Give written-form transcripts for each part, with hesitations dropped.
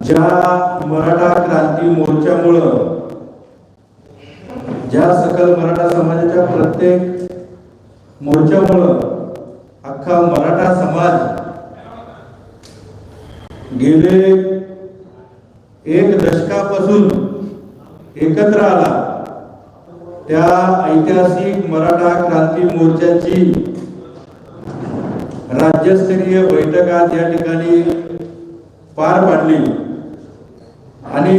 ज्या मराठा क्रांती मोर्चामुळं ज्या सकल मराठा समाजाच्या प्रत्येक मोर्चामुळं अख्खा मराठा समाज गेले एक दशकापासून एकत्र आला, त्या ऐतिहासिक मराठा क्रांती मोर्चाची राज्यस्तरीय बैठक आज या ठिकाणी पार पाडली आणि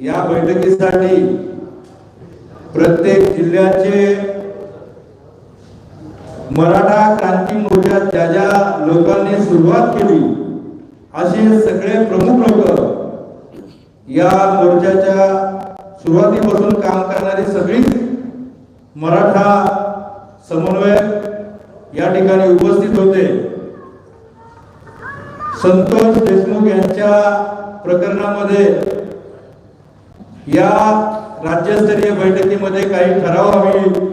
या बैठकीसाठी प्रत्येक जिल्ह्याचे मराठा क्रांती मोर्चा ज्या ज्या लोकांनी सुरुवात केली असे सगळे प्रमुख लोक, या मोर्चाच्या सुरुवातीपासून काम करणारी सगळीच मराठा समन्वयक या ठिकाणी उपस्थित होते. संतोष देशमुख यांच्या प्रकरणामध्ये या राज्यस्तरीय बैठकीमध्ये काही ठराव आम्ही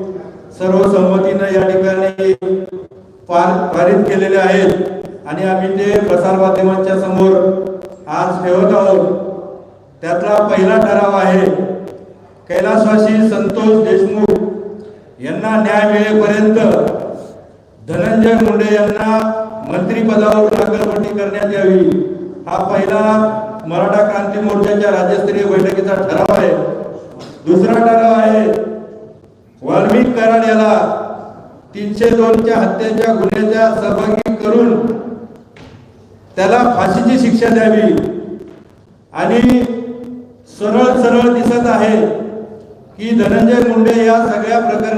सर्वसंमतीने या ठिकाणी पारित केलेले आहेत आणि आम्ही ते प्रसार माध्यमांच्या समोर आज ठेवत आहोत. त्यातला पहिला ठराव आहे, कैलासवासी संतोष देशमुख यांना न्याय मिळेपर्यंत धनंजय मुंडे यांना मंत्रिपदावर हकालपट्टी करण्यात यावी. हा पहिला मराठा क्रांती मोर्चाच्या राज्यस्तरीय बैठकीचा ठराव आहे. दुसरा ठराव आहे, वाल्मिक कराड याला 302च्या हत्येच्या गुन्ह्याच्या सहभागी करून त्याला फाशीची शिक्षा द्यावी. आणि सरळ सरळ दिसत आहे की धनंजय मुंडे या सगळ्या प्रकरणात